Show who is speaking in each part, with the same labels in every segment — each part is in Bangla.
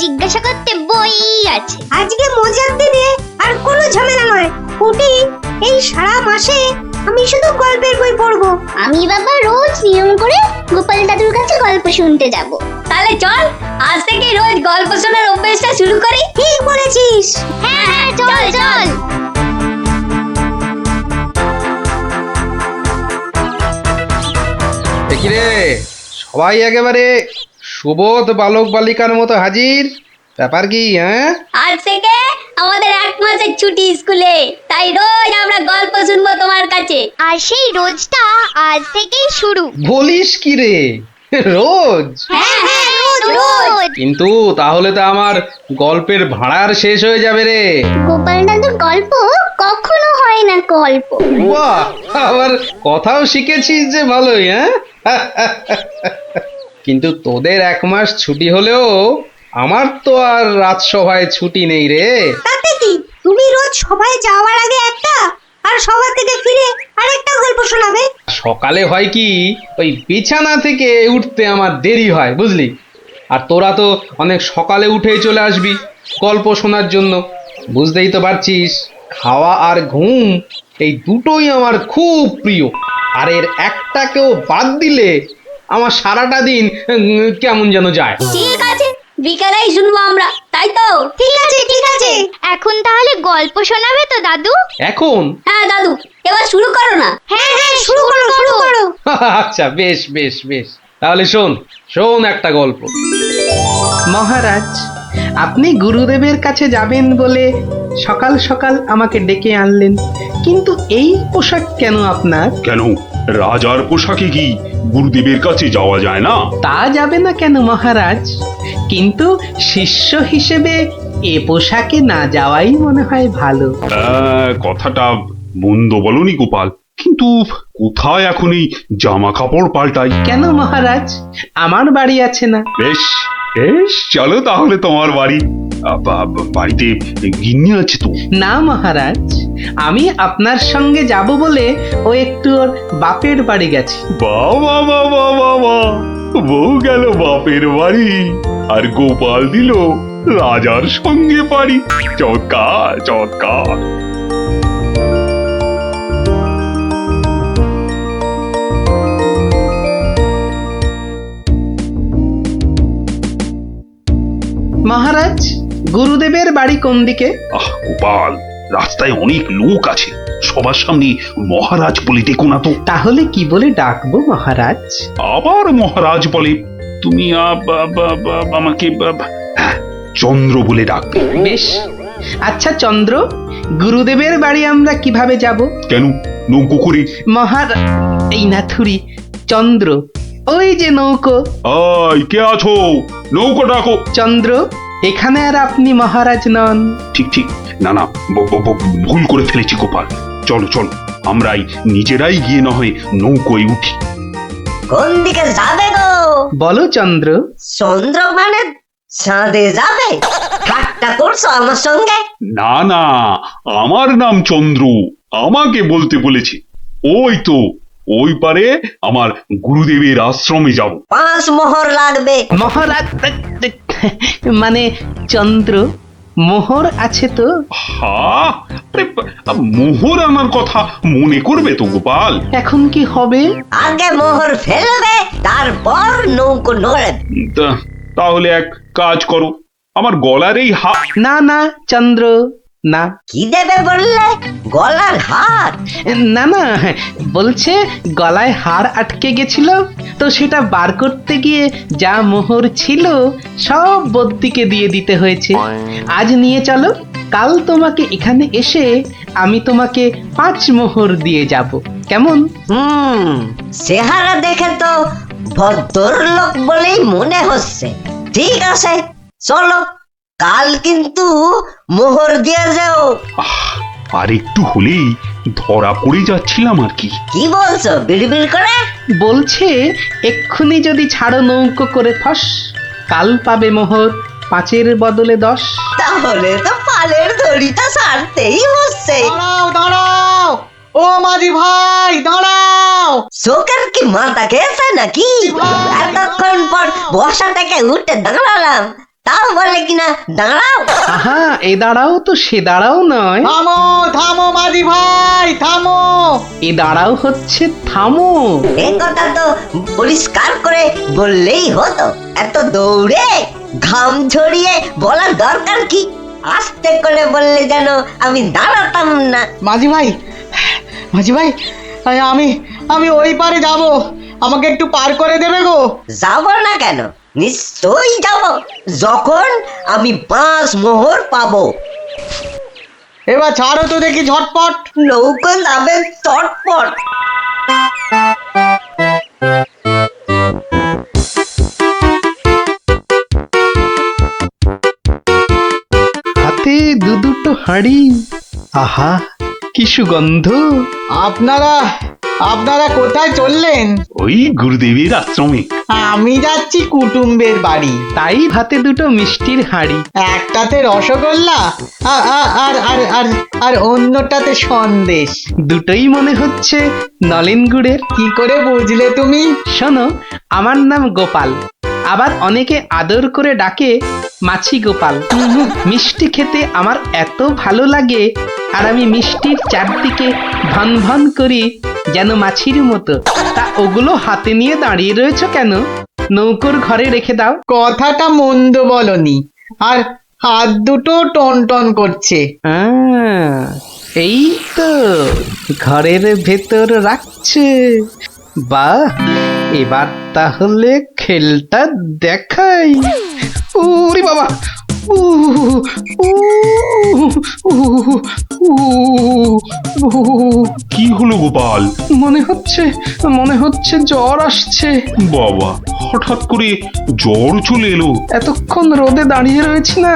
Speaker 1: জিজ্ঞাসা করতে বই আছে।
Speaker 2: আজকে মজার দিনে আর কোনো ঝামেলা নয়। পুটি, এই সারা মাসে আমি শুধু গল্পের বই পড়বো।
Speaker 1: আমি বাবা রোজ নিয়ম করে গোপাল দাদুর কাছে গল্প শুনতে যাব।
Speaker 3: তাহলে চল আজ থেকে রোজ গল্প শোনার অভ্যাসটা শুরু করি।
Speaker 2: ঠিক বলেছিস।
Speaker 1: হ্যাঁ হ্যাঁ চল চল।
Speaker 4: দেখি রে, সবাই একেবারে সুবোধ বালক বালিকার মতো হাজির। ব্যাপার কি? হ্যাঁ,
Speaker 3: আজ থেকে আমাদের 1 মাসের ছুটি স্কুলে, তাই রোজ আমরা গল্প শুনবো তোমার কাছে।
Speaker 1: আর সেই রোজটা আজ থেকেই শুরু।
Speaker 4: বলিস কি রে, রোজ?
Speaker 1: হ্যাঁ হ্যাঁ রোজ রোজ।
Speaker 4: কিন্তু তাহলে তো আমার গল্পের ভাড়ার শেষ হয়ে যাবে রে।
Speaker 1: গোপাল দাদুর গল্প কখনো হয় না গল্প।
Speaker 4: বাহ, আবার কথাও শিখেছিস যে ভালোই। হ্যাঁ, কিন্তু তোদের 1 মাস ছুটি হলেও আমার তো আর রাজসভায় ছুটি নেই রে।
Speaker 2: তাতে কি, তুমি রোজ সভায় যাওয়ার আগে একটা আর সভা থেকে ফিরে আরেকটা গল্প শোনাবে।
Speaker 4: সকালে হয় কি, ওই বিছানা থেকে উঠতে আমার দেরি হয় বুঝলি। আর তোরা তো অনেক সকালে উঠেই চলে আসবি গল্প শোনার জন্য। বুঝতেই তো পারছিস, খাওয়া আর ঘুম এই দুটোই আমার খুব প্রিয়। আর এর একটাকেও বাদ দিলে আমার সারাটা দিন কেমন যেন যায়।
Speaker 3: ঠিক আছে, বিকালেই শুনবো আমরা, তাই তো?
Speaker 2: ঠিক আছে ঠিক আছে।
Speaker 1: এখন তাহলে গল্প শোনাবে তো দাদু?
Speaker 4: এখন?
Speaker 3: হ্যাঁ দাদু, এবার শুরু করো না।
Speaker 2: হ্যাঁ হ্যাঁ শুরু করো শুরু করো।
Speaker 4: আচ্ছা, বেশ বেশ বেশ, তাহলে শোন শোন একটা গল্প। মহারাজ, আপনি গুরুদেবের কাছে যাবেন বলে সকাল সকাল আমাকে ডেকে আনলেন, কিন্তু এই পোশাক কেন আপনার?
Speaker 5: কেন, রাজার পোশাকে কি গুরুদেবের কাছে যাওয়া যায় না?
Speaker 6: তা যাবে না কেন মহারাজ, কিন্তু শিষ্য হিসেবে এ পোশাকে না যাওয়াই মনে হয় ভালো।
Speaker 5: কথাটা মন্দ বলনি গোপাল, কিন্তু কোথায় এখন এই জামা কাপড় পাল্টাই?
Speaker 6: কেন মহারাজ, আমার বাড়ি আছে না?
Speaker 5: বেশ বেশ, চলো তাহলে তোমার বাড়ি। বাড়িতে গিন্নি আছে তো?
Speaker 6: না মহারাজ, আমি আপনার সঙ্গে যাব বলে ও একটু ওর বাপের বাড়ি গেছে।
Speaker 5: বাবা বাবা বাবা, বউ গেল বাপের বাড়ি আর গোপাল দিল রাজার সঙ্গে বাড়ি। চমৎকার চমৎকার।
Speaker 6: মহারাজ, গুরুদেবের বাড়ি কোন দিকে?
Speaker 5: গোপাল, রাস্তায় অনেক লোক আছে, সবার সামনে মহারাজ বলে ডেকো না তো।
Speaker 6: তাহলে কি বলে ডাকবো মহারাজ?
Speaker 5: আবার মহারাজ বলে? তুমি আমাকে চন্দ্র বলে ডাকবে।
Speaker 6: বেশ, আচ্ছা চন্দ্র, গুরুদেবের বাড়ি আমরা কিভাবে যাব?
Speaker 5: কেন, নৌকো করে?
Speaker 6: এই না থুরি, চন্দ্র, ওই যে নৌকো।
Speaker 5: কে আছো? নৌকো ডাকো।
Speaker 6: চন্দ্র, এখানে আর আপনি মহারাজ নন।
Speaker 5: ঠিক ঠিক, না না, ভুল করে ফেলেছি গোপাল। চলো চলো, আমরাই নিজেরাই গিয়ে না হয় নৌকোয় উঠি।
Speaker 2: কোন দিকে যাবে গো?
Speaker 6: বলো চন্দ্র।
Speaker 2: চন্দ্র মানে চাঁদে যাবে? ঠাট্টা করছো আমার সঙ্গে?
Speaker 5: না না, আমার নাম চন্দ্র, আমাকে বলতে বলেছে। ওই তো ওই পারে আমার গুরুদেবের আশ্রমে যাব।
Speaker 2: 5 মোহর লাগবে।
Speaker 6: মহারাজ মানে চন্দ্র, মোহর আছে তো?
Speaker 5: মোহর আনার কথা মনে করবে তো গোপাল।
Speaker 6: এখন কি হবে?
Speaker 2: আগে মোহর ফেলবে, তারপর নৌকো নড়বে।
Speaker 5: তাহলে এক কাজ করো, আমার গলার এই
Speaker 6: না না চন্দ্র, না।
Speaker 2: কি দেবে বললে? গলার হার?
Speaker 6: না না, বলছে গলায় হার আটকে গেছিল, তো সেটা বার করতে গিয়ে যা মোহর ছিল সব বদ্যিকে দিয়ে দিতে হয়েছে। আজ নিয়ে চলো, কাল তোমাকে এখানে এসে আমি তোমাকে 5 মোহর দিয়ে যাব, কেমন?
Speaker 2: চেহারা দেখে তো ভদ্রলোক বলেই মনে হচ্ছে। ঠিক আছে, চলো, কাল কিন্তু মোহর দিয়ে যাও।
Speaker 5: আর একটু হলেই ধরা পড়ে যাচ্ছিলাম আর কি।
Speaker 2: কি বলছো বিড়বিড় করে?
Speaker 6: বলছে এক্ষুনি যদি ছাড়ো নৌকো করে ফস, কাল পাবে মোহর 5-এর বদলে 10।
Speaker 2: তাহলে তো পালের দড়িটা ছাড়তেই হচ্ছে।
Speaker 7: দাঁড়াও দাঁড়াও, ও মাঝি ভাই দাঁড়াও।
Speaker 2: চোখের কি মাথা খেয়েছে নাকি? এতক্ষণ পর বসা থেকে উঠে দাঁড়ালাম,
Speaker 8: তাও বলে কিনা দাঁড়াও।
Speaker 6: আহা, এ দাঁড়াও তো সে দাঁড়াও নয়,
Speaker 7: থামো থামো মাঝি ভাই থামো।
Speaker 6: এ দাঁড়াও হচ্ছে থামো।
Speaker 8: এ কথা তো পরিষ্কার করে বললেই হতো, এত দৌড়ে ঘাম ঝরিয়ে বলার দরকার কি? আস্তে করে বললে যেন আমি দাঁড়াতাম না।
Speaker 7: মাঝি ভাই মাঝি ভাই আমি আমি ওই পারে যাব, আমাকে একটু পার করে দেবে গো।
Speaker 8: যাব না কেন, নিশ্চয়ই যাব, যখন আমি 5 মোহর পাবো।
Speaker 7: এবার ছাড়ো তো দেখি ঝটপট।
Speaker 8: নৌকো যাবে চটপট।
Speaker 6: হাতে দুটো হাঁড়ি, আহা কি সুগন্ধ।
Speaker 7: আপনারা আপনারা কোথায় চললেন?
Speaker 5: ওই গুরুদেবের আশ্রমে।
Speaker 7: আমি যাচ্ছি কুটুম্বের বাড়ি।
Speaker 6: তাই হাতে দুটো মিষ্টির হাঁড়ি।
Speaker 7: একটাতে রসগোল্লা আর আর আর আর আর আর অন্যটাতে সন্দেশ।
Speaker 6: দুটোই মনে হচ্ছে নলেন গুড়ের।
Speaker 7: কি করে বুঝলে তুমি?
Speaker 6: শোনো, আমার নাম গোপাল, আবার অনেকে আদর করে ডাকে মাছি গোপাল। মিষ্টি খেতে আমার এত ভালো লাগে, আর আমি মিষ্টির চারদিকে ভন ভন করি যেন মাছির মতো। তা ওগুলো হাতে নিয়ে দাঁড়িয়ে রয়েছো কেন? নৌকোর ঘরে রেখে দাও।
Speaker 7: কথাটা মন্দ বলনি, আর হাত দুটো টন টন করছে।
Speaker 6: এই তো ঘরের ভেতর রাখছে। বাহ, এবার তাহলে খেলটা দেখাই। ওরে বাবা, উ উ উ উ
Speaker 5: কি হলো গোপাল?
Speaker 6: মনে হচ্ছে জ্বর আসছে।
Speaker 5: বাবা, হঠাৎ করে জ্বর চলে এলো?
Speaker 6: এতক্ষণ রোদে দাঁড়িয়ে রয়েছি না,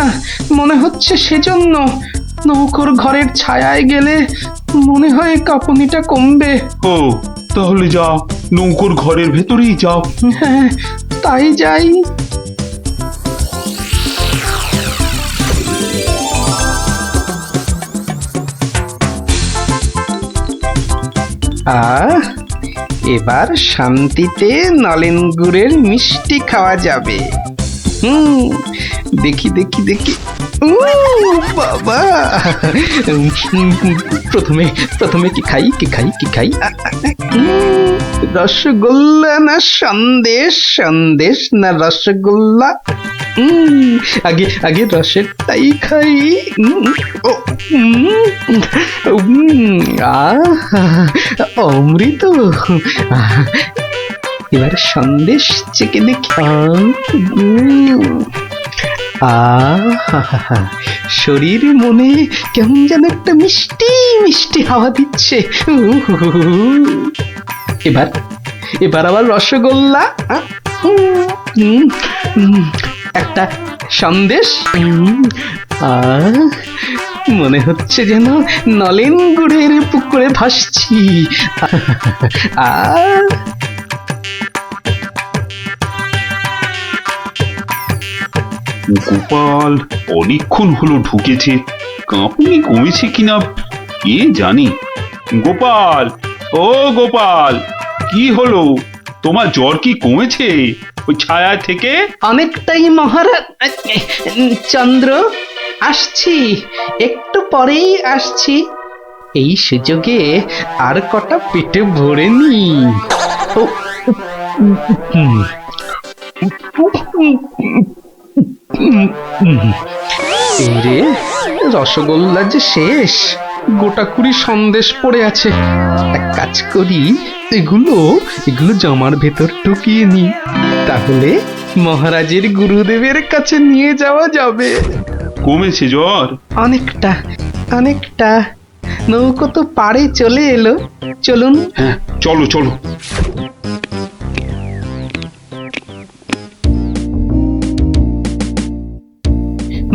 Speaker 6: মনে হচ্ছে সেজন্য। নৌকোর ঘরের ছায়ায় গেলে মনে হয় কাঁপুনিটা কমবে।
Speaker 5: ও, তাহলে যাও, নৌকোর ঘরের ভেতরেই যাও।
Speaker 6: হ্যাঁ, তাই যাই। এবার শান্তিতে নলেন গুড়ের মিষ্টি খাওয়া যাবে। দেখি দেখি দেখি। বাবা, প্রথমে কি খাই কি খাই কি খাই? রসগোল্লা না সন্দেশ? সন্দেশ না রসগোল্লা? আগে আগে রসেরটাই খাই। অমৃত। এবার সন্দেশ চেকে দেখি। শরীর মনে কেমন যেন একটা মিষ্টি মিষ্টি হাওয়া দিচ্ছে। এবার এবার আবার রসগোল্লা, একটা সন্দেশ। মনে হচ্ছে যেন নলেন গুড়ের পুকুরে ভাসছি।
Speaker 5: গোপাল অনেকক্ষণ হলো ঢুকেছে, কাঁপুনি কমেছে কিনা কে জানি। গোপাল, ও গোপাল, কি হলো? তোমার জ্বর কি কমেছে ওই ছায়া থেকে?
Speaker 6: অনেকটাই মহারাজ। চন্দ্র, আসছি, একটু পরেই আসছি। এই সুযোগে আর কটা পেটে ভরে নি। রে, রসগোল্লা যে শেষ, গোটা কুড়ি সন্দেশ পড়ে আছে। এক কাজ করি, এগুলো জামার ভেতর ঢুকিয়ে নি, তাহলে মহারাজের গুরুদেবের কাছে নিয়ে যাওয়া যাবে।
Speaker 5: কমেছে জ্বর?
Speaker 6: অনেকটা অনেকটা। নৌকো তো পাড়ে চলে এলো, চলুন।
Speaker 5: হ্যাঁ, চলো চলো।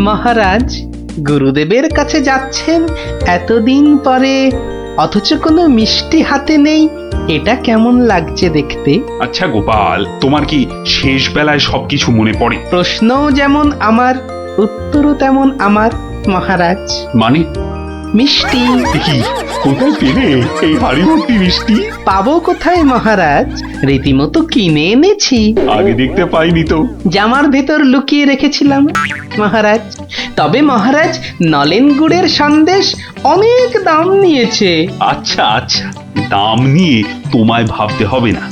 Speaker 6: মহারাজ, গুরুদেবের কাছে যাচ্ছেন এতদিন পরে, অথচ কোনো মিষ্টি হাতে নেই। এটা কেমন লাগছে দেখতে?
Speaker 5: আচ্ছা গোপাল, তোমার কি শেষ বেলায় সবকিছু মনে পড়ে?
Speaker 6: প্রশ্নও যেমন আমার, উত্তরও তেমন আমার মহারাজ। মিষ্টি।
Speaker 5: কি কোথায় পেলে এই হাড়ি ভর্তি মিষ্টি?
Speaker 6: পাবো কোথায় মহারাজ, রীতিমতো কিনে এনেছি।
Speaker 5: আগে দেখতে পাইনি তো।
Speaker 6: জামার ভেতর লুকিয়ে রেখেছিলাম মহারাজ। তবে মহারাজ, নলেন গুড়ের সন্দেশ অনেক দাম নিয়েছে।
Speaker 5: আচ্ছা আচ্ছা, দাম নিয়ে তোমায় ভাবতে হবে না।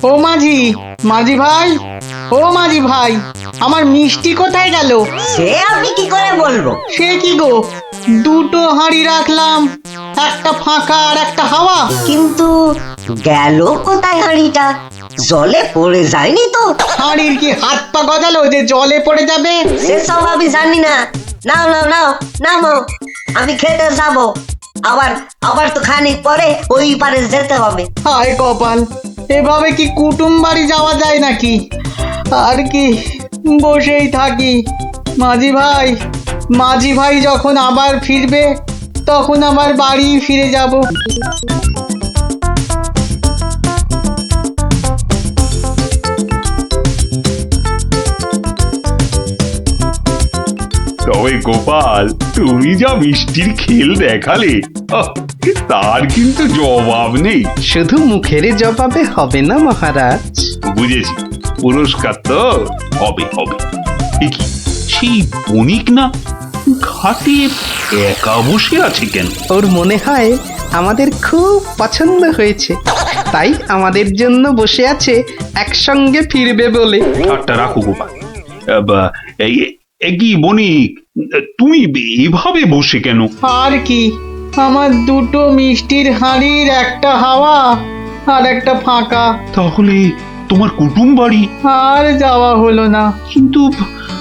Speaker 7: ও মাঝি, মাঝি ভাই, ও মাঝি ভাই, আমার মিষ্টি কোথায় গেল?
Speaker 8: সে আমি কি করে বলবো?
Speaker 7: সে কি গো, দুটো হাঁড়ি রাখলাম, একটা ফাঁকা আর একটা হাওয়া।
Speaker 8: কিন্তু গেল কোথায় হাঁড়িটা? জলে পড়ে যায়নি তো?
Speaker 7: হাঁড়ির কি হাত পা গজালো যে জলে পড়ে যাবে?
Speaker 8: সেসব আমি জানি না। নাও নাও নাও নামো, আমি খেতে যাবো। আবার আবার তো খানিক পরে ওই পারে যেতে হবে।
Speaker 7: হায় কপাল, এভাবে কি কুটুম বাড়ি যাওয়া যায় নাকি? আর কি বসেই থাকি। মাঝি ভাই যখন আবার ফিরবে তখন আমার বাড়ি ফিরে যাব।
Speaker 5: তবে গোপাল, তুমি যা মিষ্টির খেল দেখালে, তার কিন্তু জবাব নেই।
Speaker 6: শুধু মুখের জবাবে হবে না মহারাজ।
Speaker 5: বুঝেছি, পুরস্কার তো হবে হবে। এ কি, সেই বণিক না ঘাটে একা বসে আছে কেন?
Speaker 6: ওর মনে হয় আমাদের খুব পছন্দ হয়েছে, তাই আমাদের জন্য বসে আছে, একসঙ্গে ফিরবে বলে।
Speaker 5: ঠাট্টা রাখো গোপাল। কি বণিক, তুমি এভাবে বসে কেন?
Speaker 7: আর কি, আমার দুটো মিষ্টির হাঁড়ির একটা হাওয়া আর একটা ফাঁকা।
Speaker 5: তাহলে তোমার কুটুম বাড়ি
Speaker 7: আর যাওয়া হলো না।
Speaker 5: কিন্তু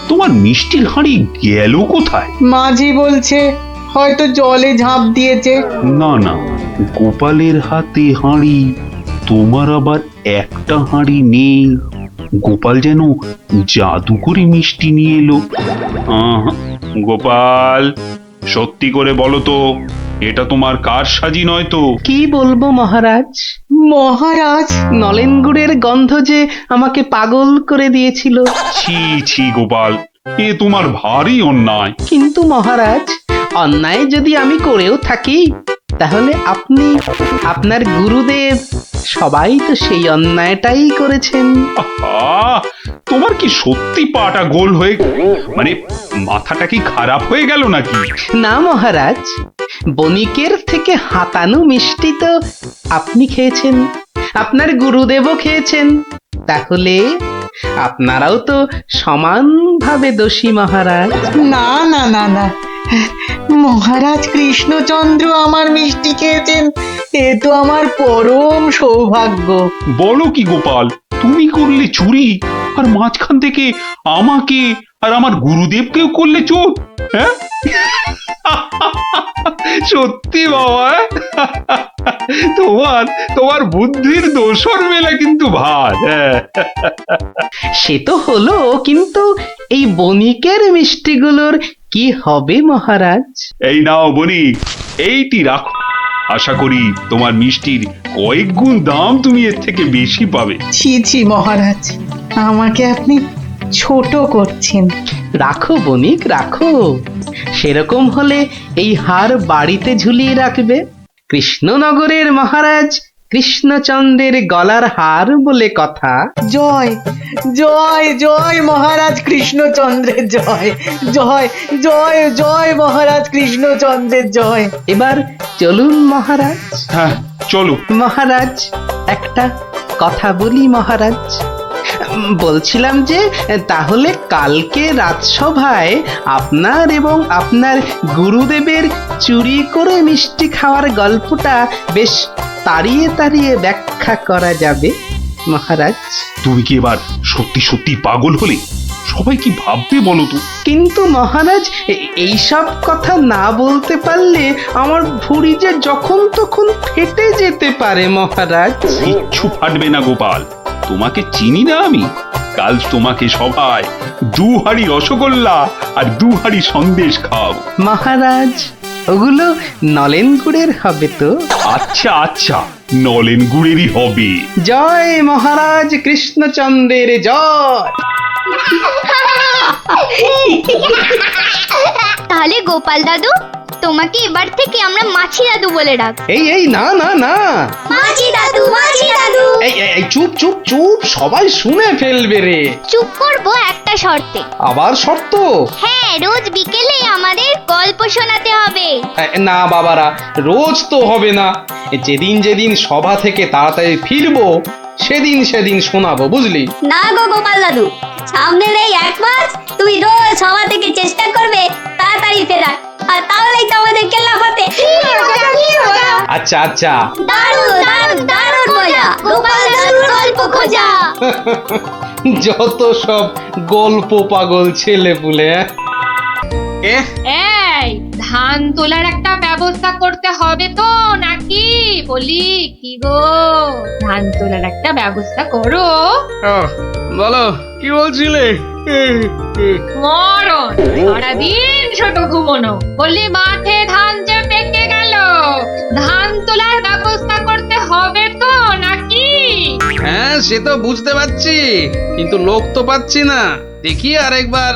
Speaker 5: তোমার মিষ্টির হাঁড়ি গেল কোথায়?
Speaker 7: মাঝি বলছে হয়তো জলে ঝাঁপ দিয়েছে।
Speaker 5: না না, গোপালের হাতে হাঁড়ি, তোমার আবার একটা হাঁড়ি নেই। গোপাল যেন জাদু করে মিষ্টি নিয়ে এলো। গোপাল, সত্যি করে বলো তো, এটা তোমার কার সাজি নয় তো?
Speaker 6: কি বলবো মহারাজ?
Speaker 7: মহারাজ,
Speaker 6: নলেন গুড়ের গন্ধ যে আমাকে পাগল করে দিয়েছিল।
Speaker 5: ছি ছি গোপাল, এ তোমার ভারী অন্যায়।
Speaker 6: কিন্তু মহারাজ, অন্যায় যদি আমি করেও থাকি, তাহলে আপনি, আপনার গুরুদেব, সবাই তো সেই অন্যায়টাই করেছেন।
Speaker 5: আহা, তোমার কি সত্যি পাটা গোল হয়ে, মানে মাথাটা কি খারাপ হয়ে গেল নাকি?
Speaker 6: না মহারাজ, বণিকের থেকে হাতানো মিষ্টি তো আপনি খেয়েছেন, আপনার গুরুদেবও খেয়েছেন, তাহলে আপনারাও তো সমানভাবে দোষী মহারাজ।
Speaker 7: না না না না, মহারাজ কৃষ্ণচন্দ্র আমার মিষ্টি খেয়েছেন, এ তো আমার পরম সৌভাগ্য।
Speaker 5: বলো কি গোপাল, তুমি করলে চুরি, আর মাঝখান থেকে আমাকে আর আমার গুরুদেবকেও করলে চোর? হ্যাঁ, সত্যি বাবা, তোমার তোমার বুদ্ধির দোসর মেলা কিন্তু ভার।
Speaker 6: সে তো হলো, কিন্তু এই বণিকের মিষ্টিগুলোর কি হবে মহারাজ?
Speaker 5: এই নাও বণিক, এইটি রাখো। আশা করি তোমার মিষ্টির কয়েক গুণ দাম তুমি এর থেকে বেশি পাবে।
Speaker 7: ছি ছি মহারাজ, আমাকে আপনি ছোট করছেন।
Speaker 6: রাখো বণিক, রাখো। সেরকম হলে এই হার বাড়িতে ঝুলিয়ে রাখবে। কৃষ্ণনগরের মহারাজ কৃষ্ণচন্দ্রের গলার হার বলে কথা।
Speaker 7: জয় জয় জয় মহারাজ কৃষ্ণচন্দ্রের জয়, জয় জয় জয় মহারাজ কৃষ্ণচন্দ্রের জয়।
Speaker 6: এবার চলুন মহারাজ।
Speaker 5: হ্যাঁ চলো।
Speaker 6: মহারাজ, একটা কথা বলি মহারাজ। বলছিলাম যে, তাহলে কালকে রাজসভায় আপনার এবং আপনার গুরুদেবের চুরি করে মিষ্টি খাওয়ার গল্পটা বেশ তাড়িয়ে তাড়িয়ে ব্যাখ্যা করা যাবে মহারাজ।
Speaker 5: তুমি কি এবার সত্যি সত্যি পাগল হলে? সবাই কি ভাববে বলো তো?
Speaker 6: কিন্তু মহারাজ, এইসব কথা না বলতে পারলে আমার ভুঁড়ি যে যখন তখন ফেটে যেতে পারে মহারাজ।
Speaker 5: কিচ্ছু ফাটবে না গোপাল, তোমাকে চিনি না আমি? কাল তোমাকে সবাই 2 হাঁড়ি রসগোল্লা আর 2 হাঁড়ি সন্দেশ খাওয়াবো।
Speaker 6: মহারাজ, ওগুলো নলেন গুড়ের হবে তো?
Speaker 5: আচ্ছা আচ্ছা, নলেন গুড়েরই হবে।
Speaker 6: জয় মহারাজ কৃষ্ণচন্দ্রের জয়।
Speaker 9: তাহলে গোপাল দাদু, তোমাকে এবার থেকে আমরা মাছি দাদু বলে ডাক।
Speaker 4: এই না না না,
Speaker 3: মাছি দাদু, মাছি দাদু।
Speaker 4: এই চুপ চুপ চুপ, সবাই শুনে ফেলবে রে।
Speaker 9: চুপ করবো একটা শর্তে।
Speaker 4: আবার শর্ত?
Speaker 9: হ্যাঁ, রোজ বিকেলে আমাদের গল্প শোনাতে হবে।
Speaker 4: না বাবারা, রোজ তো হবে না। যেদিন যেদিন সভা থেকে তাড়াতাড়ি ফিরবো সেদিন সেদিন শোনাবো, বুঝলি?
Speaker 3: না গো গোপাল দাদু, সামনের এই 1 মাস তুমি রোজ সভা থেকে চেষ্টা করবে তাড়াতাড়ি ফেরার, আর তাহলেই তো আমাদের কেল্লা ফতে।
Speaker 4: আচ্ছা আচ্ছা,
Speaker 3: দারুণ দারুণ দারুণ মজা, গোপাল দাদুর গল্প খোঁজা।
Speaker 4: যত সব গল্প পাগল ছেলে পুলে।
Speaker 10: এই ধান তোলার একটা ব্যবস্থা করতে হবে তো নাকি? বলি কি গো, ধান তোলার একটা ব্যবস্থা করো।
Speaker 4: বলো, কি বলছিলে?
Speaker 10: মরণ, সারাদিন ছোট ঘুমোনো, বলি মাঠে ধান যে পেকে গেল, ধান তোলার ব্যবস্থা করতে হবে তো নাকি?
Speaker 4: হ্যাঁ, সে তো বুঝতে পারছি, কিন্তু লোক তো পাচ্ছি না। দেখি আরেকবার।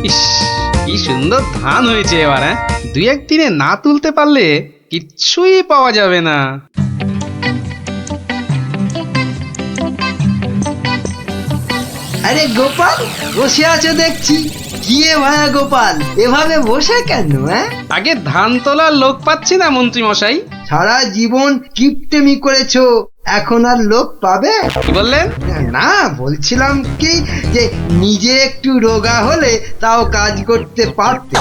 Speaker 4: ইস, কি সুন্দর ধান হয়েছে এবার। হ্যাঁ, 2-1 দিনে না তুলতে পারলে কিচ্ছুই পাওয়া যাবে না।
Speaker 11: আরে গোপাল, বসে আছো দেখছি। কি ভায়া গোপাল, এভাবে বসে কেন?
Speaker 4: আগে ধান তোলার লোক পাচ্ছি না মন্ত্রী মশাই।
Speaker 11: সারা জীবন কিপটেমি করেছো, এখন আর লোক পাবে?
Speaker 4: কি বললেন?
Speaker 11: না, বলছিলাম কি যে নিজে একটু রোগা হলে তাও কাজ করতে পারতে।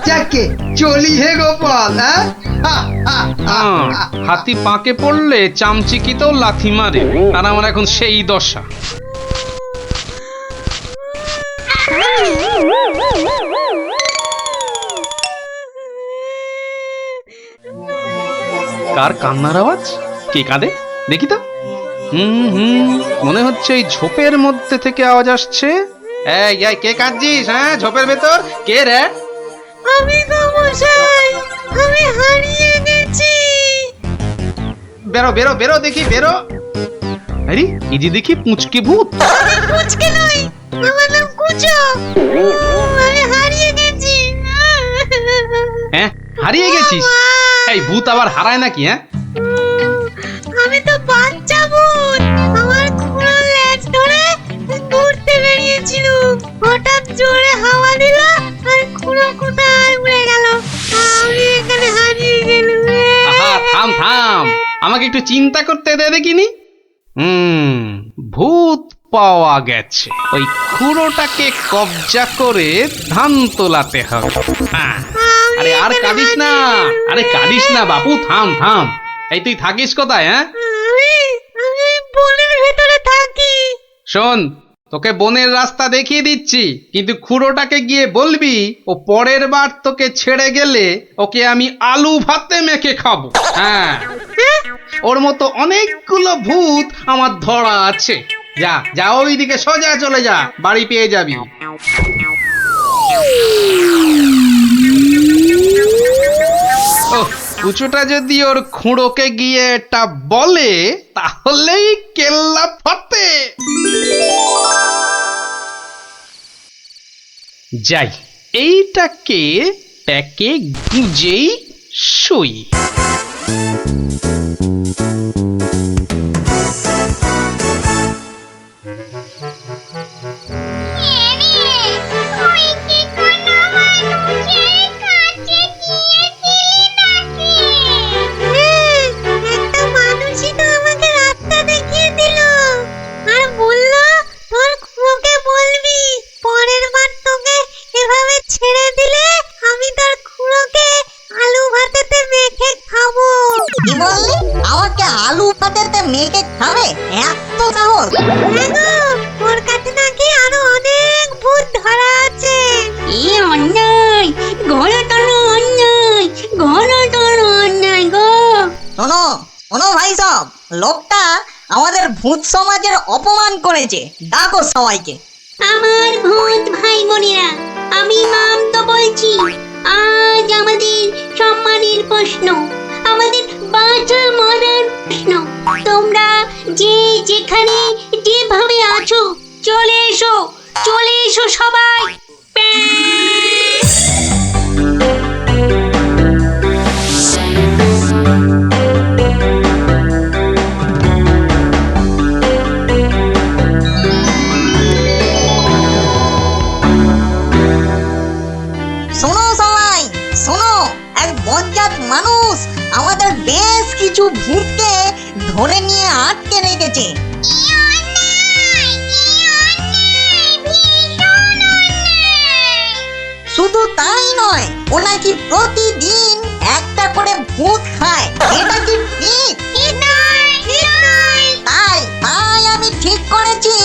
Speaker 11: যাকে চলি হে গোপাল।
Speaker 4: হাতি পাকে পড়লে চামচিকিতেও লাথি মারে, আর আমার এখন সেই দশা। কার কান্নার আওয়াজ? কে কাঁদে দেখি তো। মনে হচ্ছে এই ঝোপের মধ্যে থেকে আওয়াজ আসছে। এই কে কাঁদছিস? হ্যাঁ, ঝোপের ভেতর কে রে?
Speaker 2: আমি তো মশাই, আমি হারিয়ে গেছি।
Speaker 4: বেরো বেরো বেরো, দেখি বেরো। আরে, এই যে দেখি পুঁচকে ভূত।
Speaker 2: পুচকে নই, আমার নাম কুচো। আমি হারিয়ে গেছি।
Speaker 4: হ্যাঁ, হারিয়ে গেছিস? এই ভূত আবার হারায় নাকি? হ্যাঁ,
Speaker 2: আমি তো বাচ্চা ভূত। আমার খুঁড়ো লেজ ধরে ঘুরতে বেরিয়েছিল, হঠাৎ জোরে হাওয়া দিল আর খুঁড়ো কোথায় উড়ে গেল। আমি এখানে হারিয়ে গেলাম।
Speaker 4: আহা, থাম থাম, আমাকে একটু চিন্তা করতে দে দেখিনি। ভূত পাওয়া গেছে। ওই খুঁড়োটাকে কবজা করে ধান তোলাতে হবে। হ্যাঁ, আরে আর কাঁদিস না, আরে কাঁদিস না বাপু, থাম থাম। এই তুই থাকিস কোথায়? হ্যাঁ,
Speaker 2: আমি বনের ভেতরে থাকি।
Speaker 4: শোন, তোকে বনের রাস্তা দেখিয়ে দিচ্ছি, কিন্তু খুঁড়োটাকে গিয়ে বলবি ও পরের বার তোকে ছেড়ে গেলে ওকে আমি আলু ভাতে মেখে খাবো। হ্যাঁ, ওর মতো অনেকগুলো ভূত আমার ধরা আছে। যা যা, ওইদিকে সোজা চলে যা, বাড়ি পেয়ে যাবি। কুচুটা যদি ওর খুঁড়োকে গিয়ে এটা বলে, তাহলেই কেল্লা ফতে। যাই, এইটাকে প্যাকে গুজেই শুই।
Speaker 8: মেয়েকে খাবে? এত সাহস?
Speaker 2: ওর কাছে নাকি আরো অনেক ভূত ধরা আছে।
Speaker 3: এই অন্যায়, ঘন তোর অন্যায়, ঘন তোর অন্যায় গো।
Speaker 8: শোনো,
Speaker 2: শোনো ভাই সব, লোকটা আমাদের ভূত সমাজের অপমান করেছে, ডাকো সবাইকে।
Speaker 3: আমার ভূত ভাই বোনেরা, আমি নাম তো বলছি। আজ আমাদের সম্মানের প্রশ্ন, আমাদের বাঁচা মরার প্রশ্ন। তোমরা যে যেখানে যেভাবে আছো চলে এসো, চলে এসো সবাই।
Speaker 2: শোনো সবাই, শোনো, এক বজ্জাত মানুষ আমাদের বেশ কিছু ভূতকে ধরে নিয়ে আটকে রেখেছে। শুধু তাই নয়, ও নাকি প্রতিদিন একটা করে ভূত খায়। এটা কি ঠিক? তাই তাই আমি ঠিক করেছি,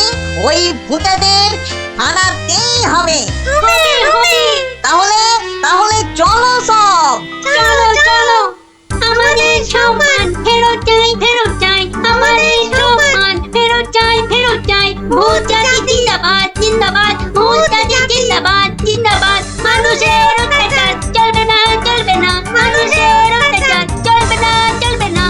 Speaker 2: ওই ভূতেদের হারাতেই হবে। তাহলে তাহলে চলো সব,
Speaker 3: চলো চলো, আমাদের সম্মান ফেরত চাই, ফেরত চাই, আমাদের সম্মান ফেরত চাই, ফেরত চাই। ভূত জাতি জিন্দাবাদ, জিন্দাবাদ, ভূত জাতি জিন্দাবাদ, জিন্দাবাদ। মানুষের অত্যাচার চলবে না, চলবে না, মানুষের অত্যাচার চলবে না, চলবে না।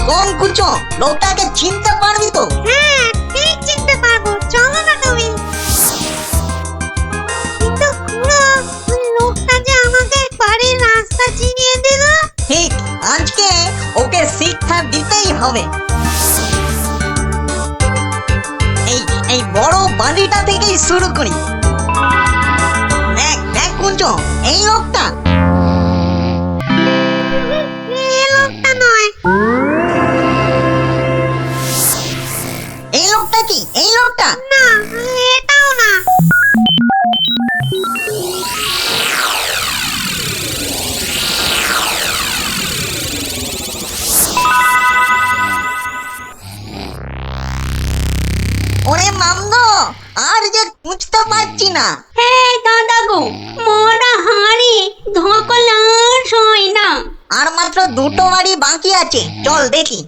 Speaker 2: কোন কুচো, লোকটাকে চিনতে পারবি তো?
Speaker 12: হ্যাঁ, ঠিক চিনতে পারবো, চলো না তুমি। কিন্তু খুড়ো, ওই লোকটা যে আমাকে বাড়ির রাস্তা চিনিয়ে দিল।
Speaker 2: ঠিক, আজকে ওকে শিক্ষা দিতেই হবে। এই এই বড় বাড়িটা থেকেই শুরু করি। দেখ দেখ কুঞ্চো, এই লোকটা,
Speaker 12: এই লোকটা নয়।
Speaker 2: এই লোকটা কি? এই লোকটা
Speaker 12: না, এটাও না।
Speaker 2: ওরে মামদো, আর যে খুঁজতে পারছি না।
Speaker 3: হ্যাঁ দাদা গো, মরা হাড়ি ধকল আর সয় না।
Speaker 2: আর মাত্র দুটো বাড়ি বাকি আছে, চল দেখি।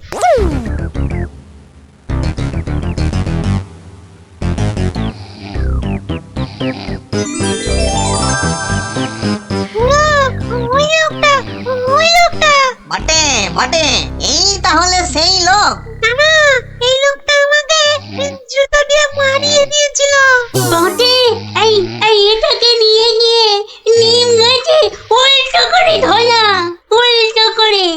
Speaker 12: খুড়ো, ওই লোকটা, ওই লোকটা।
Speaker 2: বটে বটে, এই তাহলে সেই লোক।
Speaker 12: না, এই লোকটা আমাকে জুতো দিয়ে মারিয়ে দিয়েছিল।
Speaker 3: বটে, এই এই এটাকে নিয়ে গিয়ে নিম গাছে উল্টো করে ধরা, উল্টো করে।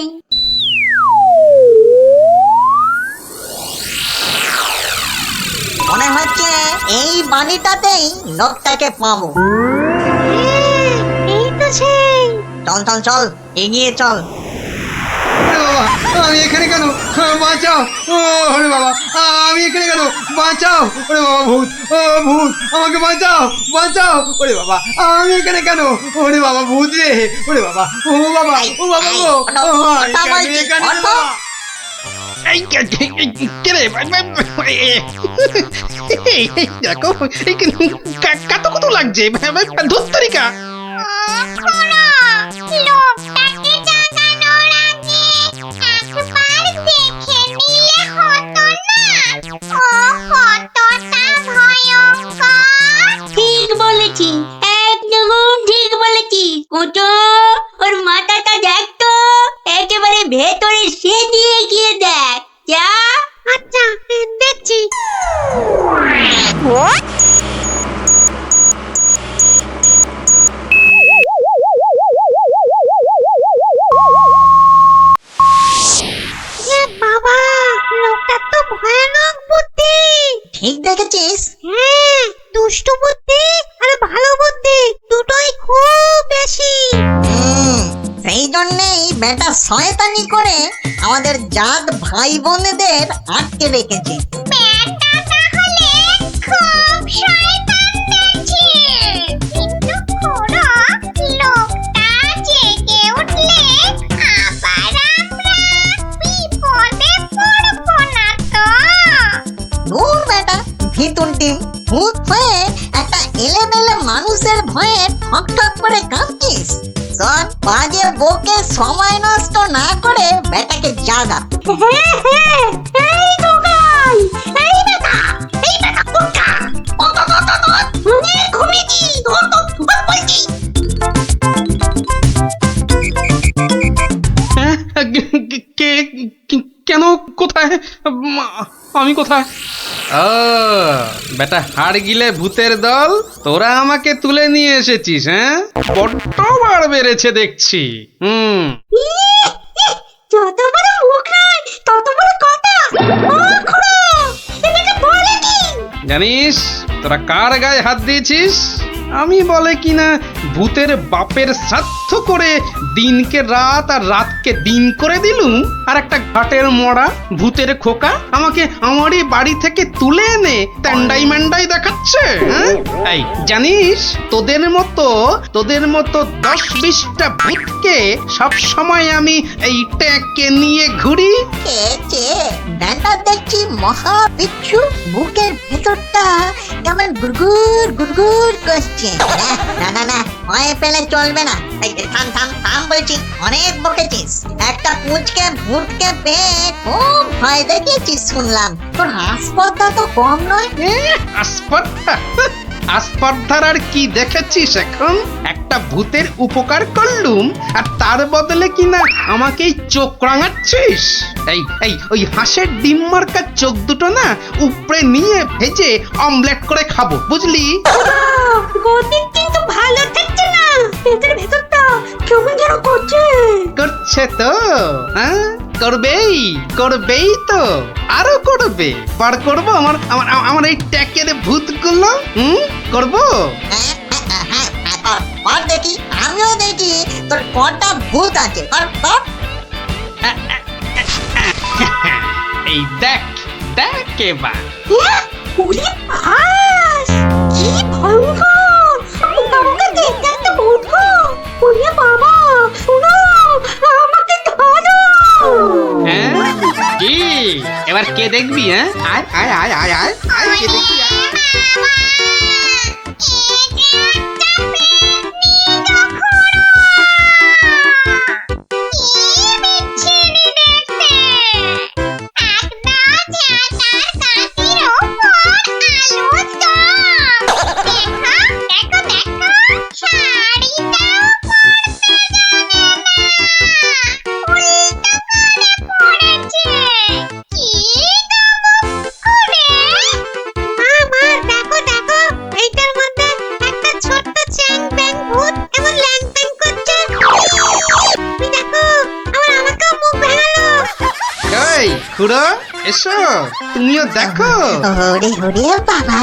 Speaker 2: মনে হচ্ছে এই বাড়িটাতেই লোকটাকে পাবো।
Speaker 12: হ্যাঁ, এই তো সেই।
Speaker 2: চল চল চল, এগিয়ে চল।
Speaker 11: ওরে বাবা, আমি এখানে কেন? বাঁচাও! ওরে বাবা, আমি এখানে কেন? বাঁচাও! ওরে বাবা, ভূত! ও ভূত, আমাকে বাঁচাও, বাঁচাও! ওরে বাবা, আমি এখানে কেন? ওরে বাবা, ভূত রে! ওরে বাবা, ও বাবা, ও বাবা গো! আমি এখানে কেন?
Speaker 6: দেখো, কত কত লাগছে ধুত্তরিকা।
Speaker 12: লোকটাকে জাগানোর আগে একবার দেখে নিলে হতো না? ও কতটা ভয়ঙ্কর।
Speaker 3: ঠিক বলেছি, একদম ঠিক বলেছি। কোটো, ওর মাথাটা দেখ তো, একেবারে ভেতরে সেদিয়ে গিয়ে দেখ। যা।
Speaker 12: আচ্ছা, দেখছি। বাবা, লোকটা তো ভয়ানক বুদ্ধি।
Speaker 2: ঠিক দেখেছিস?
Speaker 12: হ্যাঁ, দুষ্টু বুদ্ধি আর ভালো বুদ্ধি দুটোই খুব বেশি।
Speaker 2: সেই জন্যেই বেটা শয়তানি করে আমাদের জাত ভাই বোনেদের আটকে রেখেছে।
Speaker 12: ব্যাটা তাহলে খুব শয়তান দেখছি। কিন্তু খুড়ো, লোকটা জেগে উঠলে আবার আমরা বিপদে পড়বো না তো?
Speaker 2: দূর বেটা, ভিতুর ডিম, ভূত হয়ে একটা
Speaker 12: ভয়ে ঠক ঠক করে কাঁপছিস? শোন, বাজে বকে সময় নষ্ট না করে বেটাকে জাগা।
Speaker 3: হ্যাঁ হ্যাঁ, এই ঢোকাই, এই বেটা, ঢোকা। ঘুমিয়েছি, বলছি।
Speaker 4: হ্যাঁ? কেন? কোথায়? আমি কোথায়? ও বেটা, হাড় গিলে ভূতের দল, তোরা আমাকে তুলে নিয়ে এসেছিস? হ্যাঁ, বড্ড বার বেড়েছে দেখছি।
Speaker 3: যত বড় মুখ নয় তত বড় কথা। ও খুড়ো, এটা বলে কি?
Speaker 4: জানিস তোরা কার গায়ে হাত দিয়েছিস? আমি বলে কিনা ভূতের বাপের শ্রাদ্ধ করে দিনকে রাত আর রাতকে দিন করে দিলুম, আর একটা ঘাটের মরা ভূতের খোকা আমাকে আমারই বাড়ি থেকে তুলে এনে ট্যান্ডাই ম্যান্ডাই দেখাচ্ছে। হ্যাঁ? এই জানিস তোদের মতো 10-20টা ভূতকে সব সময় আমি এই ট্যাঁকে নিয়ে ঘুরি।
Speaker 12: ব্যাটা দেখছি মহা বিচ্ছু, বুকের ভেতরটা কেমন গুড়গুড় গুড়গুড় করছে। না না না, ভয় পেলে চলবে না। এই থাম থাম থাম বলছি, অনেক বকেছিস। একটা পুচকে ভূতকে পেয়ে খুব ভয় দেখিয়েছিস শুনলাম। তোর হাসপাতা তো কম নয়।
Speaker 4: আসপর্ধার আর কি দেখেছিস এখন? একটা ভূতের উপকার করলুম আর তার বদলে কিনা আমাকেই চোখ রাঙাচ্ছিস। এই ওই হাঁসের ডিম মার্কার চোখ দুটো না উপরে নিয়ে ভেজে অমলেট করে খাবো, বুঝলি?
Speaker 3: গতি কিন্তু ভালো থাকছে না, পেটের ভেতরটা কেমন যেন করছে
Speaker 4: তো। হ্যাঁ, করবেই তো, আরো করবে। বার করবো আমার এই ট্যাকের ভূতগুলো। করবো।
Speaker 12: দেখি, আমিও দেখি তোর কটা ভূত আছে।
Speaker 4: এই দেখ এবার।
Speaker 3: ওরে বাস, কি ভয়ঙ্কর! আমাকে দেখতে একটা ভূত গো! ওরে বাবা, শোনো, আমাকে ধরো!
Speaker 4: হ্যাঁ, কি এবার কে দেখবি? হ্যাঁ, আয় কে দেখবি? খুড়ো, এসো, তুমিও দেখো।
Speaker 12: ওরে ওরে বাবা,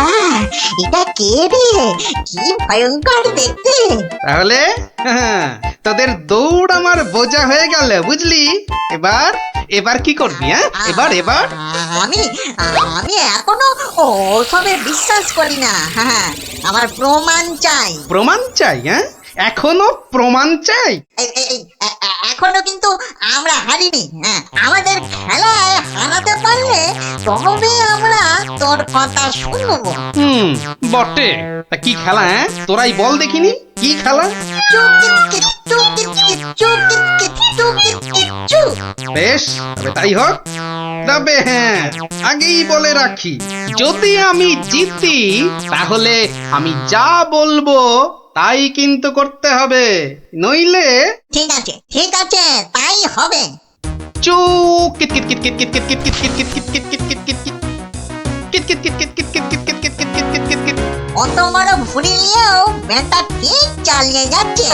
Speaker 12: এটা কে রে? কি ভয়ঙ্কর দেখতে।
Speaker 4: তাহলে তোদের দৌড় আমার বোঝা হয়ে গেল, বুঝলি? এবার কি করবি? হ্যাঁ, এবার
Speaker 12: আমি এখনো ওসবে বিশ্বাস করি না। হ্যাঁ, আমার প্রমাণ চাই।
Speaker 4: প্রমাণ চাই? হ্যাঁ, এখনো প্রমাণ চাই?
Speaker 12: এখনো কিন্তু আমরা হারিনি। হ্যাঁ, আমাদের খেলায় হারাতে পারলে তবে আমরা তোর কথা শুনবো।
Speaker 4: বটে। তা কি খেলা? হ্যাঁ, তোরাই বল দেখিনি, কি খেলা? বেশ, তবে তাই হোক। তবে হ্যাঁ, আগেই বলে রাখি, যদি আমি জিতি তাহলে আমি যা বলবো তাই কিন্তু করতে হবে, নইলে।
Speaker 12: ঠিক আছে, তাই হবে।
Speaker 4: চুপ।
Speaker 12: অত বড় ভুড়ি নিয়েও বেটা ঠিক চালিয়ে যাচ্ছে।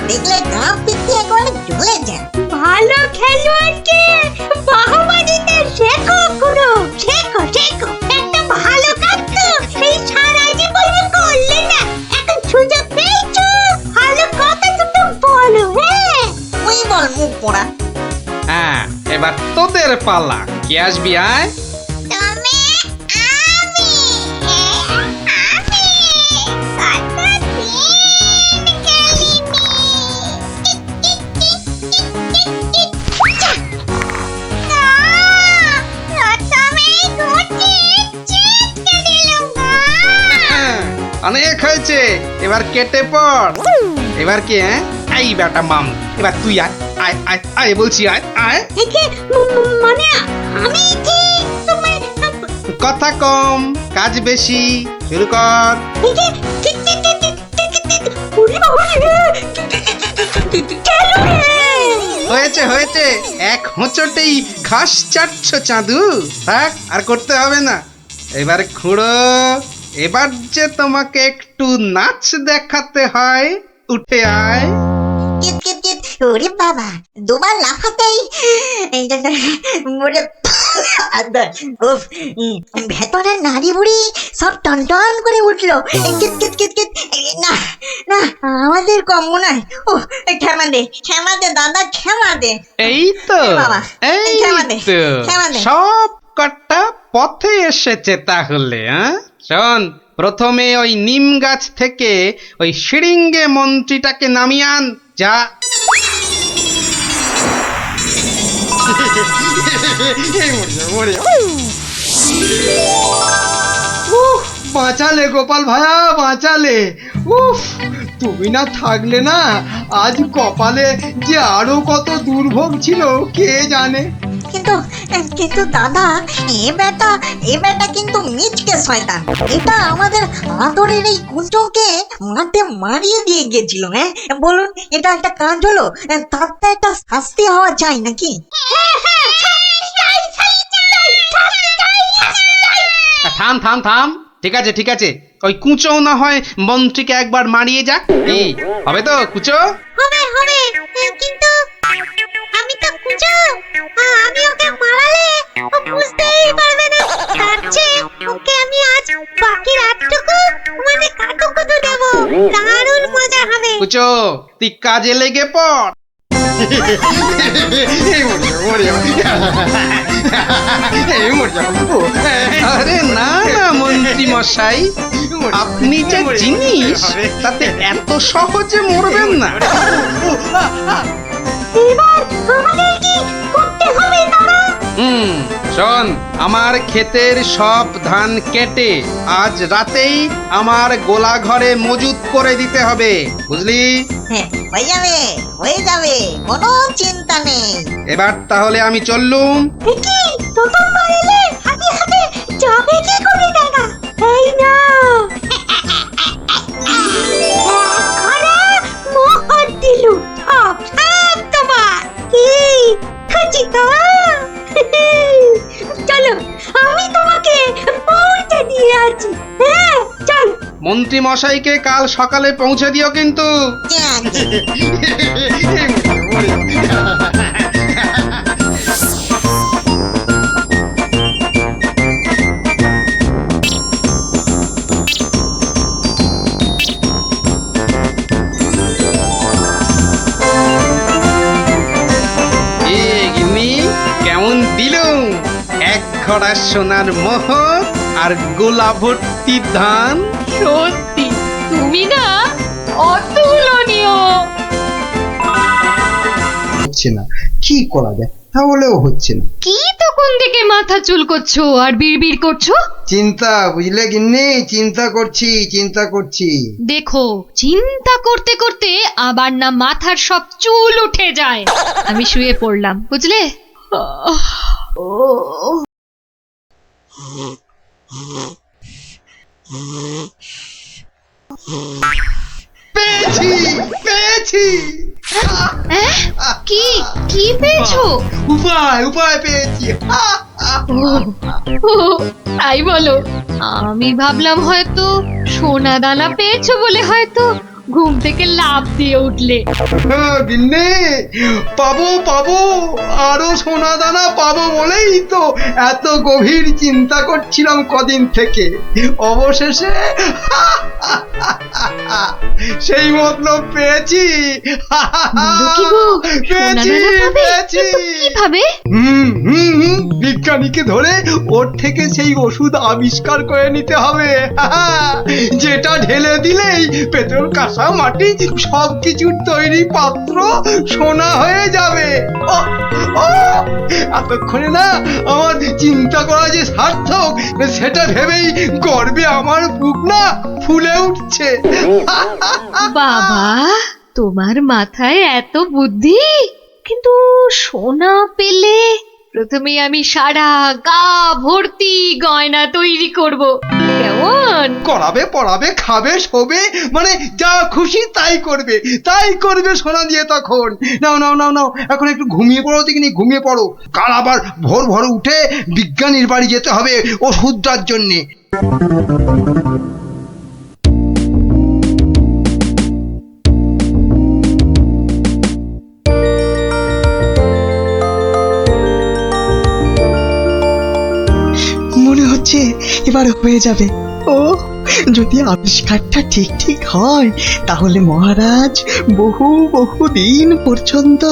Speaker 12: দেখলে গাঁ পিটি একবারে ঝুলে যায়।
Speaker 3: ভালো খেলোয়াড়কে বাহবা দিতে শেখো খুড়ো, শেখো। একটা ভালো কাজ তো এই সারা জীবন করলে না, এখন সুযোগ পেয়েছো, ভালো কথা দুটো বলো। হ্যাঁ,
Speaker 12: তুই বল মুখ পোড়া।
Speaker 4: হ্যাঁ, এবার তোদের পালা। কে আসবি? আয়। অনেক হয়েছে, এবার কেটে পড়। এবার কি হ্যাঁ? এই বেটা মাম, এবার তুই আয় আয় আয় আয় বলছি, আয় আয়।
Speaker 2: একে মানে আমি ঠিক তুমি
Speaker 4: কথা কম কাজ বেশি, শুরু কর।
Speaker 2: একে ঠিক ঠিক ঠিক ঠিক ঠিক ওরে বাবা
Speaker 4: হয়েছে হয়েছে, এক হোঁচটেই ঘাস চাটছ চাঁদু। থাক, আর করতে হবে না। এবার খুঁড়ো, এবার যে তোমাকে একটু নাচ দেখাতে হয়, উঠে আয়।
Speaker 12: কিট কিট কিট ওরে বাবা দুবার লাফাতেই এই যে মোরে উফ, ভেতরের নাড়ি বুড়ি সব টনটন করে উঠলো। কিট কিট কিট কিট না না আমাদের কম মনে হয়। ও ক্ষমা দে দাদা, ক্ষমা দে।
Speaker 4: এই তো
Speaker 12: বাবা,
Speaker 4: এই
Speaker 12: ক্ষমা দে,
Speaker 4: তো
Speaker 12: ক্ষমা দে।
Speaker 4: সব কটা পথে এসেছে তাহলে। হ্যাঁ শোন, প্রথমে ওই নিম গাছ থেকে ওই শিরিঙ্গে মন্ত্রীটাকে নামিয়ে আন, যা।
Speaker 11: উফ, বাঁচালে গোপাল ভায়া, বাঁচালে। উফ, তুমি না থাকলে না আজ কপালে যে আরো কত দুর্ভোগ ছিল কে জানে।
Speaker 12: কিন্তু কিন্তু দাদা এ বেটা কিন্তু মিচকে শয়তান। এটা আমাদের আদরের এই কুঞ্চকে মাঠে মারিয়ে দিয়ে গেছিল। হ্যাঁ বলুন, এটা একটা কাজ হলো? তার তো একটা শাস্তি হওয়া চাই নাকি?
Speaker 4: থাম থাম থাম, ঠিক আছে ঠিক আছে, ওই কুঁচো না হয় মন্ত্রীকে একবার মারিয়ে যাক। এই হবে তো কুঁচো?
Speaker 2: হবে হবে, কিন্তু আমি তো কুঁচো, আমি ওকে মারালে ও বুঝতেই পারবে না। তার চেয়ে ওকে আমি আজ বাকি রাতটুকু মানে কাটুকুটু দেব, দারুণ মজা হবে।
Speaker 4: কুঁচো, তুই কাজে লেগে পড়। আরে না না মন্ত্রী মশাই, আপনি যে জিনিস তাতে এত সহজে মরবেন না।
Speaker 2: এবার আমাদের কি করতে হবে দাদা?
Speaker 4: শোন, আমার ক্ষেতের সব ধান কেটে আজ রাতেই আমার গোলা ঘরে মজুত করে দিতে হবে, বুঝলি?
Speaker 12: হ্যাঁ হয়ে যাবে কোনো চিন্তা নেই।
Speaker 4: এবার তাহলে আমি চললুম।
Speaker 2: কি প্রথমবার এলে হাতে হাতে যাবে কি করে দাদা? এই না ঘরে মোহর দিলু, সব সব তোমার। কি খুশি তো? চলো আমি তোমাকে পৌঁছে দিয়ে আছি। হ্যাঁ চল।
Speaker 4: মন্ত্রী মশাইকে কাল সকালে পৌঁছে দিও কিন্তু। কেমন দিলুম এক ঘড়া সোনার মোহর আর গোলা ভর্তি ধান।
Speaker 10: সত্যি তুমি না অতুলনীয়।
Speaker 11: হচ্ছে না, কি করা যায়? তাহলেও হচ্ছে না।
Speaker 10: কি তখন থেকে মাথা চুলকোচ্ছো আর বিড়বিড় করছো?
Speaker 11: চিন্তা, বুঝলে গিন্নি, চিন্তা করছি।
Speaker 10: দেখো, চিন্তা করতে করতে আবার না মাথার সব চুল উঠে যায়। আমি শুয়ে পড়লাম, বুঝলে?
Speaker 11: পেয়েছি।
Speaker 10: কি কি পেয়েছো?
Speaker 11: উপায় পেয়েছি।
Speaker 10: ও, তাই বলো? আমি ভাবলাম হয়তো সোনা দানা পেয়েছো বলে হয়তো ঘুম থেকে লাফ দিয়ে উঠলে।
Speaker 11: গিন্নি, পাবো আরো সোনা দানা পাবো বলেই তো এত গভীর চিন্তা করছিলাম কদিন থেকে। অবশেষে সেই মতলব পেয়েছি। পেয়েছি।
Speaker 10: কিভাবে?
Speaker 11: বিজ্ঞানীকে ধরে ওর থেকে সেই ওষুধ আবিষ্কার করে নিতে হবে, যেটা ঢেলে দিলেই পেতল কাঁসা মাটি সবকিছুর তৈরি পাত্র সোনা হয়ে যাবে। ও ও এতক্ষণে না আমার চিন্তা করা যে সার্থক সেটা ভেবেই গর্বে আমার বুক না ফুলে উঠছে।
Speaker 10: বাবা, তোমার মাথায় এত বুদ্ধি! কিন্তু সোনা পেলে প্রথমে আমি সারা গা ভর্তি গয়না তৈরি করব, কেমন?
Speaker 11: করাবে, পড়াবে, খাবে, শোবে, মানে যা খুশি তাই করবে সোনা দিয়ে তখন। নাও নাও নাও নাও, এখন একটু ঘুমিয়ে পড়ো দেখিনি, ঘুমিয়ে পড়ো। কাল আবার ভোর ভোর উঠে বিজ্ঞানীর বাড়ি যেতে হবে ওষুধটার জন্যে।
Speaker 7: মনে হচ্ছে এবার হয়ে যাবে। ও যদি আবিষ্কারটা ঠিক ঠিক হয় তাহলে মহারাজ বহু দিন পর্যন্ত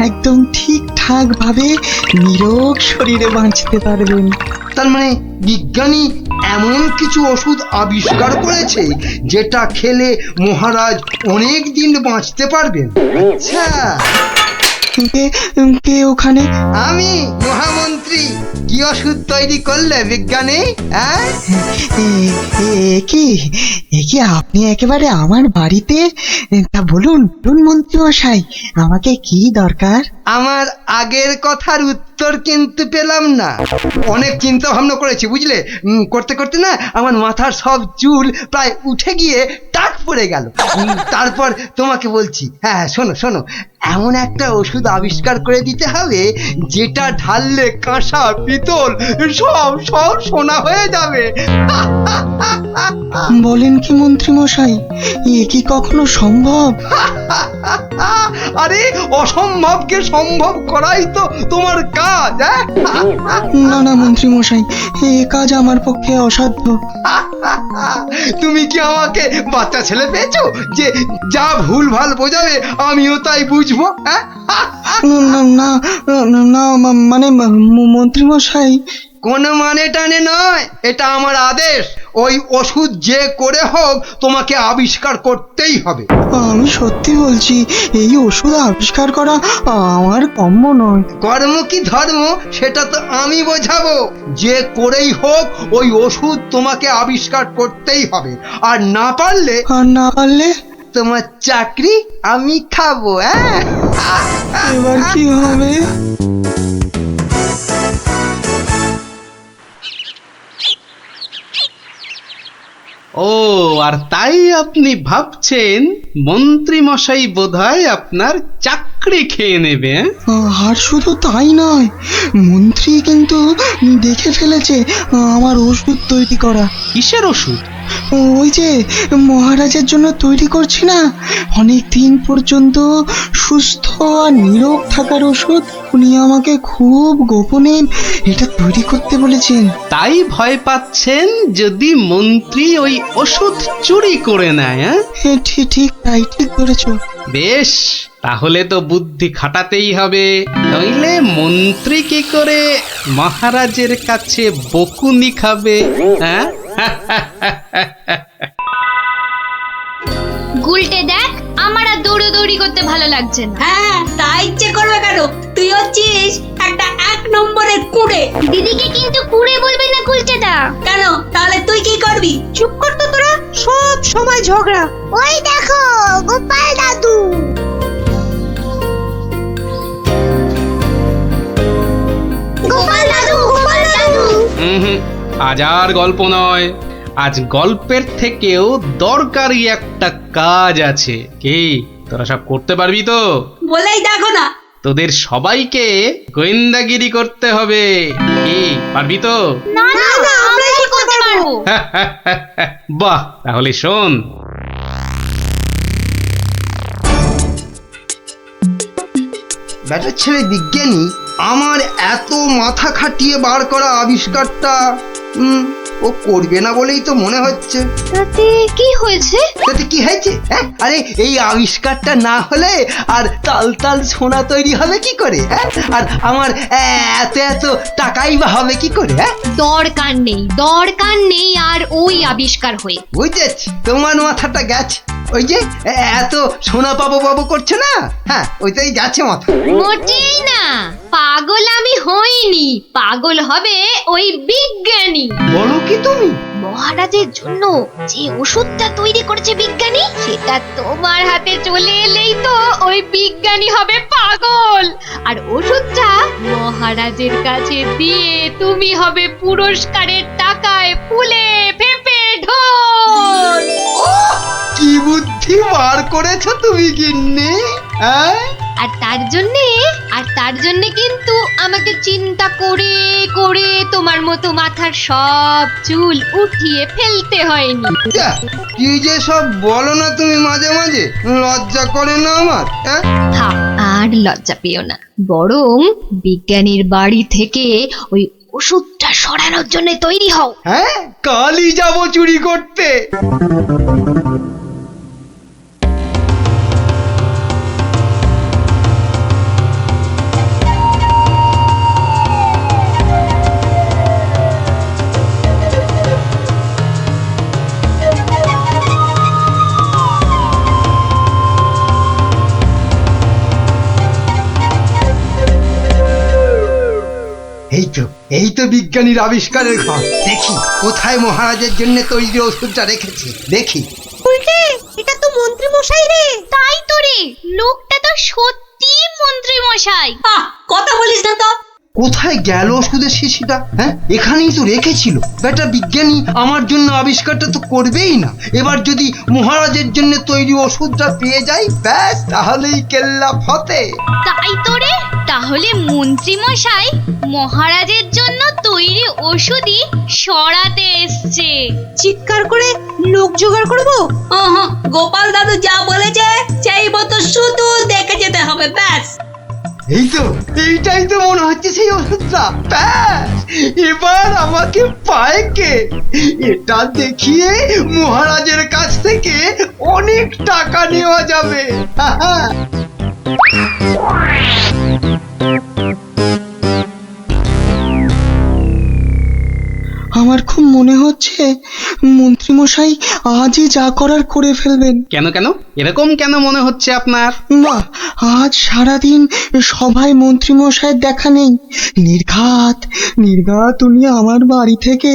Speaker 7: একদম ঠিকঠাক ভাবে নিরোগ শরীরে বাঁচতে পারবেন।
Speaker 11: তার মানে বিজ্ঞানী এমন কিছু ওষুধ আবিষ্কার করেছে যেটা খেলে মহারাজ অনেক দিন বাঁচতে পারবেন। আচ্ছা,
Speaker 7: কে ওখানে?
Speaker 11: আমি মহামন্ত্রী। কি ওষুধ তৈরি করলে বিজ্ঞানী?
Speaker 7: কি আপনি একেবারে আমার বাড়িতে? তা বলুন মন্ত্রী মশাই, আমাকে কি দরকার?
Speaker 11: আমার আগের কথার উত্তর কিন্তু পেলাম না। অনেক চিন্তা ভাবনা করেছি বুঝলে, করতে করতে না আমার মাথার সব চুল প্রায় উঠে গিয়ে টাক পড়ে গেল। তারপর তোমাকে বলছি, হ্যাঁ শোনো শোনো, এমন একটা ওষুধ আবিষ্কার করে দিতে হবে যেটা ঢাললে কাঁসা পিতল সব সব সোনা হয়ে যাবে।
Speaker 7: বলেন কি মন্ত্রী মশাই, এ কি কখনো সম্ভব?
Speaker 11: আরে অসম্ভবকে সম্ভব করাই তো তোমার কাজ।
Speaker 7: না না মন্ত্রী মশাই, এ কাজ আমার পক্ষে অসাধ্য।
Speaker 11: তুমি কি আমাকে বাচ্চা ছেলে পেয়েছো যে যা ভুল ভাল বোঝাবে আমিও তাই বুঝবো?
Speaker 7: না মানে মন্ত্রী মশাই,
Speaker 11: কোন মানে টানে নয়, এটা আমার আদেশ। ওই ওষুধ যে করে হোক তোমাকে আবিষ্কার করতেই হবে।
Speaker 7: আমি সত্যি বলছি, এই ওষুধ আবিষ্কার করা আমার কম্য নয়।
Speaker 11: কর্ম কি ধর্ম সেটা তো আমি বোঝাবো। যে করেই হোক ওই ওষুধ তোমাকে আবিষ্কার করতেই হবে, আর না পারলে তোমার চাকরি আমি খাবো।
Speaker 7: এবার কি হবে?
Speaker 6: ও, আর তাই আপনি ভাবছেন মন্ত্রী মশাই বোধহয় আপনার চাকরি খেয়ে নেবে?
Speaker 7: আর শুধু তাই নয়, মন্ত্রী কিন্তু দেখে ফেলেছে আমার ওষুধ তৈরি করা।
Speaker 6: কিসের ওষুধ?
Speaker 7: ওই যে মহারাজের জন্য তৈরি করছি না, অনেক দিন পর্যন্ত সুস্থ আর নীরোগ থাকার ওষুধ। উনি আমাকে খুব গোপনে এটা তৈরি করতে বলেছেন।
Speaker 6: তাই ভয় পাচ্ছেন যদি মন্ত্রী ওই ওষুধ চুরি করে নেয়?
Speaker 7: ঠিক তাই, ঠিক ধরেছ।
Speaker 6: বেশ, তাহলে তো বুদ্ধি খাটাতেই হবে, নইলে মন্ত্রী কি করে মহারাজের কাছে বকুনি খাবে? হ্যাঁ
Speaker 9: গুলটে দেখ, আমার আর দৌড়ি করতে ভালো লাগছে না।
Speaker 3: হ্যাঁ, তাই ইচ্ছে করবে কেন? তুই হচ্ছিস একটা 1 নম্বরের কুড়ে।
Speaker 9: দিদিকে কিন্তু কুড়ে বলবি না গুলটেদা।
Speaker 3: কেন? তাহলে তুই কি করবি?
Speaker 2: চুপ কর তো তোরা, সব সময় ঝগড়া।
Speaker 1: ওই দেখো গোপাল দাদু। গোপাল দাদু, গোপাল দাদু।
Speaker 4: আজ আর গল্প নয়, আজ গল্পের থেকেও দরকারি একটা কাজ আছে। কি তোরা সব করতে পারবি তো?
Speaker 3: বলেই দেখো না।
Speaker 4: তোদের সবাইকে গোয়েন্দাগিরি করতে হবে। কি পারবি তো?
Speaker 9: না না, আমরা কি করতে পারবো?
Speaker 4: বাহ, তাহলে শোন।
Speaker 11: ব্যাটার ছেলে বিজ্ঞানী আমার এত মাথা খাটিয়ে বার করা আবিষ্কারটা ও করবে না বলেই তো মনে হচ্ছে।
Speaker 9: তাতে কি হয়েছে?
Speaker 11: তাতে কি হয়েছে? আরে এই আবিষ্কারটা না হলে আর তাল তাল সোনা তৈরি হবে কি করে? আর আমার এত এত টাকাই বা হবে কি করে?
Speaker 9: দরকার নেই আর ওই আবিষ্কার হয়ে।
Speaker 11: বুঝেছি, তোমার মাথাটা গেছে। ওই যে এত সোনা পাবো পাবো করছে না, হ্যাঁ ওইটাই যাচ্ছে মাথা।
Speaker 10: মোটেই না, পাগল আমি হইনি, পাগল হবে ওই বিজ্ঞানী।
Speaker 11: বলো কি তুমি?
Speaker 10: মহারাজের জন্য যে ওষুধটা তৈরি করেছে বিজ্ঞানী, সেটা তোমার হাতে চলে এলেই তো ওই বিজ্ঞানী হবে পাগল, আর ওষুধটা মহারাজের কাছে দিয়ে তুমি হবে পুরস্কারের টাকায় ফুলে ফেপে ঢোল।
Speaker 11: কি বুদ্ধি বার করেছো তুমি গিন্নি, হ্যাঁ?
Speaker 10: আর তার জন্যে কিন্তু আমাকে চিন্তা করে করে তোমার মতো মাথার সব চুল উঠিয়ে ফেলতে হয়নি।
Speaker 11: যা, কি যে সব বলো না তুমি মাঝে মাঝে, লজ্জা করে না আমার, হ্যাঁ?
Speaker 10: থাক, আর লজ্জা পেও না, বরং বিজ্ঞানীর বাড়ি থেকে ওই ওষুধটা সরানোর জন্য তৈরি হও।
Speaker 11: হ্যাঁ, কালই যাবো চুরি করতে। এই তো বিজ্ঞানীর আবিষ্কারের ঘর। দেখি কোথায় মহারাজের জন্য তৈরি ওষুধটা রেখেছি, দেখি।
Speaker 2: উল্টে, এটা তো মন্ত্রী মশাই রে।
Speaker 9: তাই তো রে, লোকটা তো সত্যি মন্ত্রী মশাই।
Speaker 3: কথা বলিস না তো।
Speaker 11: কোথায় গেল ওষুধের শিশিটা? হ্যাঁ, এখানেই তো রেখেছিল। বেটা বিজ্ঞানী আমার জন্য আবিষ্কারটা তো করবেই না। এবার যদি মহারাজের জন্য তৈরি ওষুধটা পেয়ে যাই, ব্যাস তাহলেই কেল্লা ফতে।
Speaker 9: তাই তো রে, তাহলে মন্ত্রী মশাই মহারাজের জন্য তৈরি ওষুধই সরাতে এসছে।
Speaker 2: চিৎকার করে লোক জোগাড় করবো।
Speaker 3: গোপাল দাদু যা বলেছে সেই মতো শুধু দেখে যেতে হবে, ব্যাস।
Speaker 11: এই তো, এইটাই তো মনে হচ্ছে সেই ওষুধটা। ব্যাস, এবার আমাকে পায় কে? এটা দেখিয়ে মহারাজের কাছ থেকে অনেক টাকা নেওয়া যাবে। আমার খুব মনে হচ্ছে মন্ত্রীমশাই আজই যা করার করে ফেলবেন।
Speaker 6: কেন কেন এরকম কেন মনে হচ্ছে আপনার?
Speaker 11: বাহ, আজ সারাদিন সভায় মন্ত্রীমশাইয়ের দেখা নেই। নির্ঘাত উনি আমার বাড়ি থেকে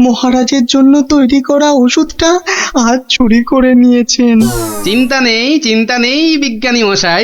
Speaker 11: মহারাজের জন্য তৈরি করা ওষুধটা আজ চুরি করে নিয়েছেন।
Speaker 6: চিন্তা নেই বিজ্ঞানী মশাই,